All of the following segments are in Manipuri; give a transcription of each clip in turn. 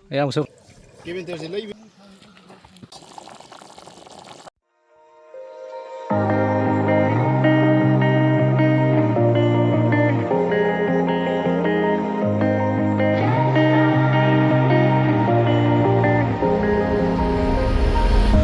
Ayan so.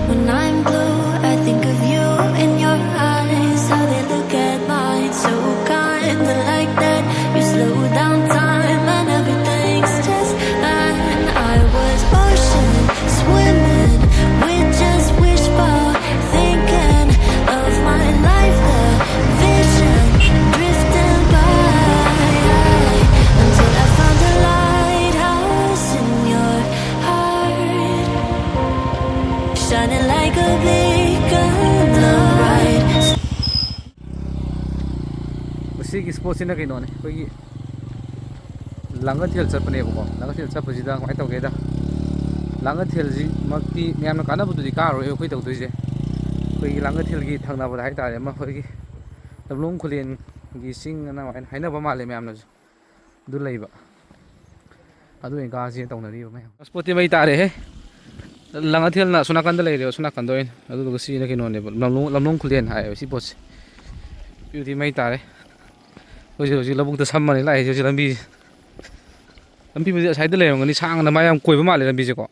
When I'm blue, I think of you in your eyes, how they look at mine, so kinda like that. You slow down time and everything's just fine. I was ocean swimming with just wishful thinking of my life, the vision drifting by, until I found a lighthouse in your heart, shining like a beacon of light. Masigi spot sina kay non kogi Langathel chapane ko Langathel chapajida kai tawge da Langathel ji makti myam na kana budu di ka ro e koi tawdoi je kogi Langathel gi thangna ba hai tare ma kogi Lamlong Khullen gi sing na haina ba male myam na du leiba adu en ka ji tawnari ba spot mai tare he Langathel na suna kan da leire suna kan doin adu du si na kay non le Lamlong Khullen hai si pot beauty mai tare hoji labuk ta sammani lai hoji lambi budi asai da leirongani sang na mayam koiba male lambi je ko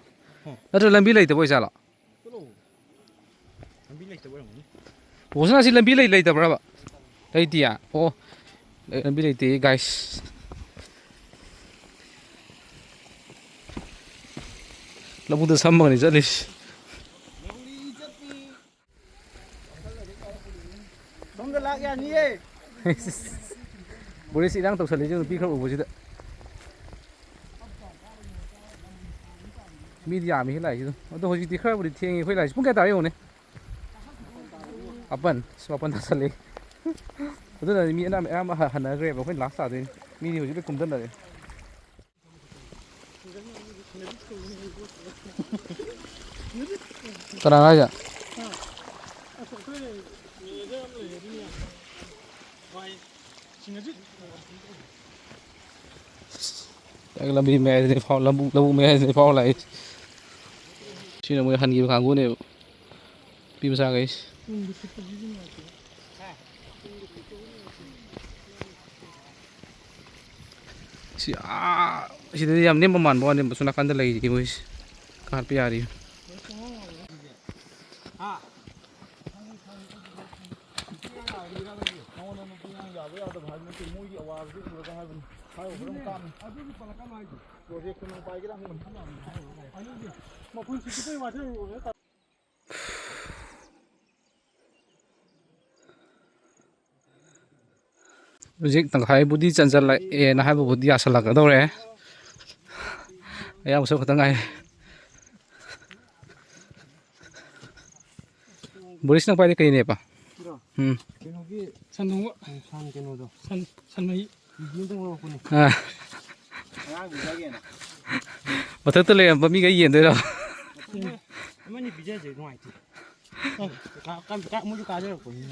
natra lambi leita boi sala lambi leita boirongani bosna si lambi leita braba leitia o lambi leite guys labuk ta sammani jalis Songa lak ya ni eh. Boris idang tausali je nupi khar ubojida media mi lai ju ado hoji ti khar buri thieng khoi lai pung ka ta yo ne apan swapan tasale ado na mi na am hana gre ba khoi last ta de mi hoji be kumdan da tara ga ja lambi me de phao lambu me de phao lại chi là mới hành gì hàng này pin sao guys si si de yam nem man bo nem suna kan da lai ki boys kar pe ari Project tang khai budi chanjal la e na ha budi asala ka dore ayam so khata ngai Boris nang pai kai ne pa Keno ki san dong san keno do san mai ni dong ro ko ni ya bi ja ge na mathak ta le ba mi ga yen de ro ama ni bi ja je no ai ti ka mu ju ka je ko ni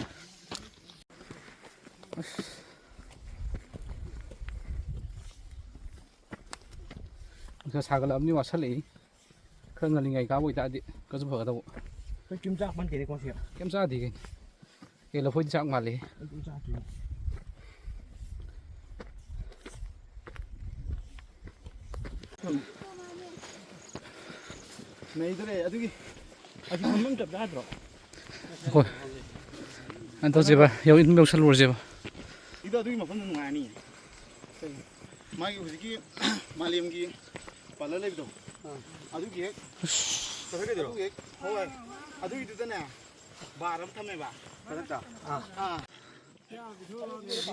sa sagal amni wasali khang ngai ka boi ta di ka ju pha da ko kim jak ban ke ko si kem sa di ke la phoi chak ma le kim jak ti nei dre adugi agi mamam jab da dro ko an to je ba yo in meu sal je ba ido adugi mafam ngai ni mai hujiki malim gi pala le bido adugi hek to he de ro hoi adugi du na baram thame ba ta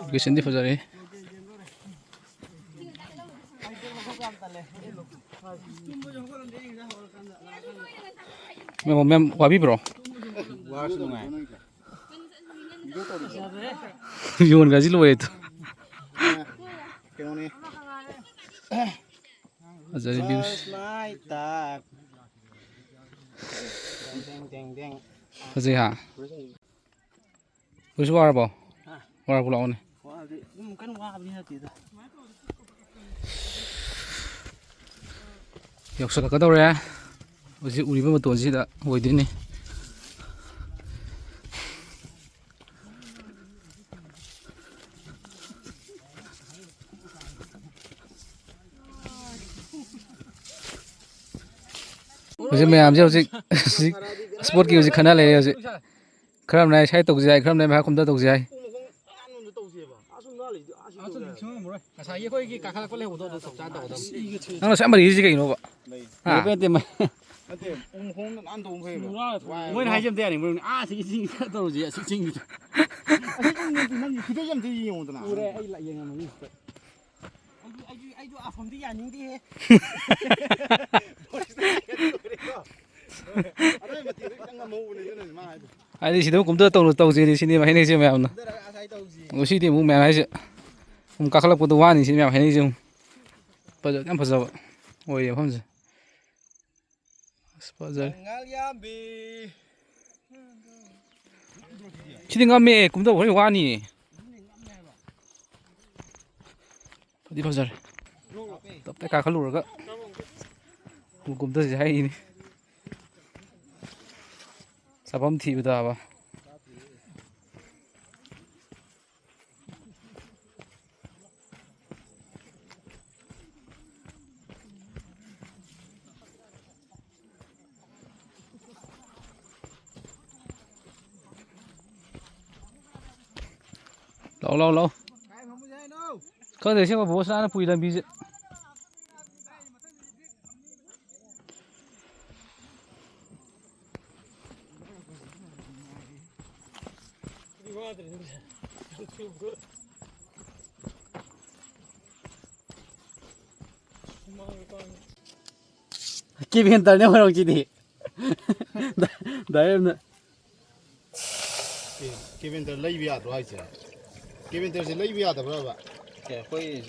location di fajare mem wabi bro yun gaji lo itu Azari views Fazai ha Wis war ba war pula on kan wa bi ha ti da ꯌꯧꯁꯜꯂꯛꯀꯗꯧꯔꯦ ꯍꯧꯖꯤꯛ ꯎꯔꯤꯕ ꯃꯇꯣꯟꯁꯤꯗ ꯑꯣꯏꯗꯣꯏꯅꯤ ꯍꯧꯖꯤꯛ ꯃꯌꯥꯝꯁꯦ ꯍꯧꯖꯤꯛ ꯁ꯭ꯄꯣꯔꯠꯀꯤ ꯍꯧꯖꯤꯛ ꯈꯟꯅ ꯂꯩꯔꯦ ꯍꯧꯖꯤꯛ ꯈꯔ ꯑꯃꯅ ꯁꯥꯏ ꯇꯧꯁꯤ ꯍꯥꯏ ꯈꯔ ꯑꯃꯅ ꯃꯈꯥ ꯀꯨꯝꯗ ꯇꯧꯁꯤ ꯍꯥꯏ ꯑꯩꯈꯣꯏꯒꯤ ꯀꯥꯈꯠꯂꯛꯄ ꯂꯩꯍꯧꯕꯗꯣ ꯑꯗꯨ ꯆꯞ ꯆꯥꯅ ꯇꯧꯒꯗꯕ ꯅꯪꯅ ꯁꯛ ꯃꯔꯤꯁꯤ ꯀꯩꯅꯣꯕ ꯃꯣꯏꯅ ꯍꯥꯏꯖꯕꯗ ꯌꯥꯅꯤ ꯃꯣꯏ ꯁꯤꯒꯤ ꯆꯤꯡ ꯇꯧꯔꯨꯁꯤ ꯑꯁꯤ ꯆꯤꯡꯗꯨꯗ ꯅꯪꯒꯤ ꯈꯨꯗꯩ ꯑꯝꯇ ꯌꯦꯡꯉꯨꯗꯅ ꯎꯔꯦ ꯑꯩ ꯌꯦꯡꯉꯝꯃꯅꯤ ꯑꯩꯁꯨ ꯑꯁꯣꯝꯗꯤ ꯌꯥꯅꯤꯡꯗꯦꯍꯦ ꯍꯥꯏꯗꯤ ꯁꯤꯗ ꯀꯨꯝꯗ ꯇꯧꯁꯤꯅꯤ ꯁꯤꯅꯦ ꯍꯥꯏꯅꯩꯁꯦ ꯃꯌꯥꯝꯅ ꯉꯁꯤꯗꯤ ꯑꯃꯨꯛ ꯃꯌꯥꯝ ꯍꯥꯏꯁꯦ ꯑꯃꯨꯛ ꯀꯥꯈꯠꯂꯛꯄꯗꯣ ꯋꯥꯅꯤ ꯁꯤꯅꯤ ꯃꯌꯥꯝ ꯍꯥꯏꯅꯩꯁꯦ ꯑꯃꯨꯛ ꯐꯖꯕ ꯌꯥꯝ ꯐꯖꯕ ꯑꯣꯏꯌꯦ ꯃꯐꯝꯁꯦ ꯑꯁ ꯐꯖꯔꯦ ꯁꯤꯗꯤ ꯉꯝꯃꯦ ꯀꯨꯝꯗꯧ ꯍꯣꯔꯦꯟ ꯋꯥꯅꯤꯌꯦ ꯐꯗꯤ ꯐꯖꯔꯦ ꯇꯞꯇ ꯀꯥꯈꯠꯂꯨꯔꯒ ꯑꯃꯨꯛ ꯀꯨꯝꯊꯁꯤ ꯍꯥꯏꯔꯤꯅꯤ ꯆꯥꯐꯝ ꯊꯤꯕꯗꯕ ꯂꯥꯛꯑꯣ ꯈꯪꯗꯦ ꯑꯁꯦꯡꯕ ꯕꯣꯁꯅꯥꯅ ꯄꯨꯏ ꯂꯝꯕꯤꯁꯦ ꯀꯦꯕꯦꯟꯇꯔꯅꯦ ꯍꯣꯏꯔꯣꯡꯁꯤꯗꯤ ꯗꯥꯏꯔꯦꯛꯅ ꯀꯦꯕꯦꯟꯇꯔ ꯂꯩꯕ ꯌꯥꯗ꯭ꯔꯣ ꯍꯥꯏꯁꯦ ꯀꯦꯕꯦꯟꯇꯔꯁꯦ ꯂꯩꯕ ꯌꯥꯗꯕ꯭ꯔꯕ ꯑꯩꯈꯣꯏ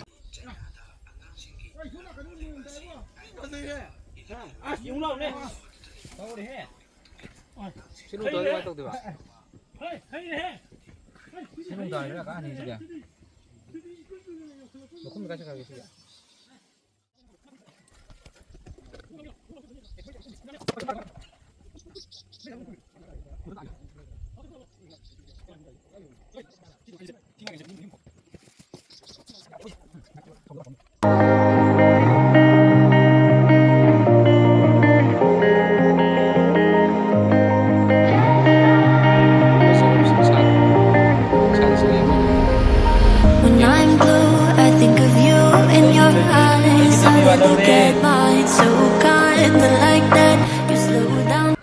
When I'm blue, I think of you in your eyes. How they look at mine, so kinda like that. You slow down.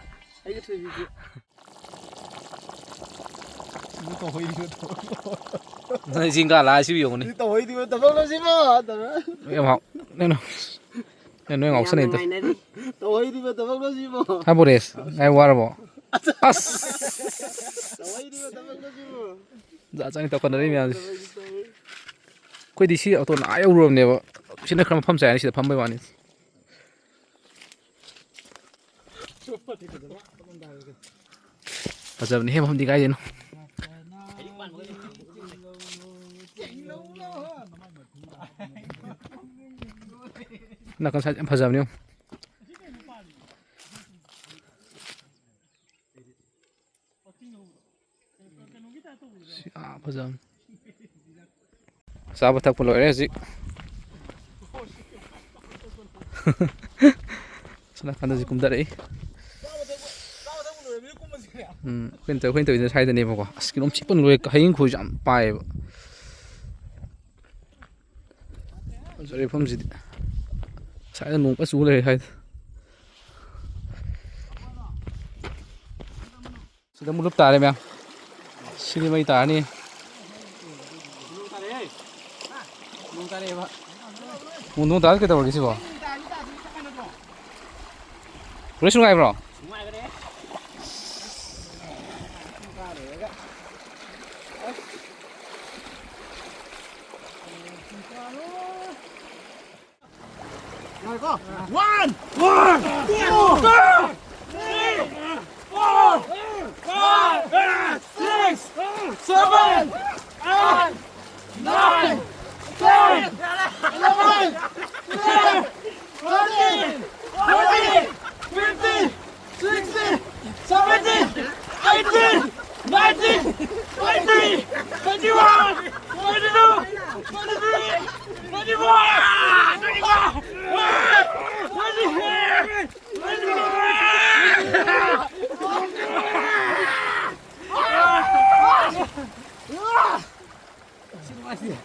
ꯅꯪ ꯆꯤꯡ ꯀꯥ ꯂꯥꯛꯑ ꯁꯤ ꯌꯦꯡꯉꯨꯅꯤ ꯅꯣꯏ ꯉꯥꯎꯁꯟꯅꯩꯗꯣ ꯕꯣꯔꯦꯁ ꯉꯥꯏ ꯋꯥꯔꯕꯣ ꯑꯁ ꯖꯥꯠ ꯖꯥꯠꯅꯤ ꯇꯧꯈꯠꯅꯔꯤ ꯃꯌꯥꯝꯁꯦ ꯑꯩꯈꯣꯏꯗꯤ ꯁꯤ ꯑꯣꯇꯣ ꯑꯥ ꯌꯧꯔꯨꯔꯕꯅꯦꯕ ꯁꯤꯅ ꯈꯔ ꯃꯐꯝ ꯆꯥꯏꯅ ꯁꯤꯗ ꯐꯝꯕꯩ ꯋꯥꯅꯤ ꯐꯖꯕꯅꯤ ꯍꯦ ꯃꯐꯝꯗꯤ ꯀꯥꯏꯗꯩꯅꯣ ꯅꯥꯀꯟ ꯁꯥꯏꯗ ꯌꯥꯝ ꯐꯖꯕꯅꯤ ꯐꯖꯕꯅꯤ ꯆꯥꯕ ꯊꯛꯄ ꯂꯣꯏꯔꯦ ꯍꯧꯖꯤꯛ ꯅꯥꯀꯟꯗꯁꯨ ꯀꯨꯝꯊꯔꯛꯏ ꯑꯩꯈꯣꯏꯅ ꯇꯧꯔꯤꯁꯤꯅ ꯁ꯭ꯋꯥꯏꯗꯅꯦꯕꯀꯣ ꯑꯁ ꯀꯩꯅꯣꯝ ꯆꯤꯛꯄꯅ ꯂꯣꯏꯔꯦ ꯍꯌꯤꯡ ꯈꯣꯏꯁꯨ ꯌꯥꯝ ꯄꯥꯏꯌꯦꯕ ꯐꯖꯔꯦ ꯃꯐꯝꯁꯤꯗꯤ ꯁ꯭ꯋꯥꯏꯗ ꯅꯣꯡ ꯐꯖꯅ ꯆꯨ ꯂꯩꯔꯦ ꯁ꯭ꯋꯥꯏꯗ ꯁꯤꯗ ꯃꯨꯛ ꯇꯥꯔꯦ ꯃꯌꯥꯝ ꯁꯤꯗꯤ ꯃꯩ ꯇꯥꯔꯅꯤ ꯅꯣꯡ ꯇꯥꯔꯗꯤ ꯀꯩꯗꯧꯔꯒꯦ ꯁꯤꯕꯣ ꯄꯨꯔꯦꯁ ꯅꯨꯡꯉꯥꯏꯕ꯭ꯔꯣ One, two, three, 4, 5, 6, 7, 8, 9, 10, 11, 12, 13, 14, ꯁꯤ ꯅꯨꯡꯉꯥꯏꯇꯦ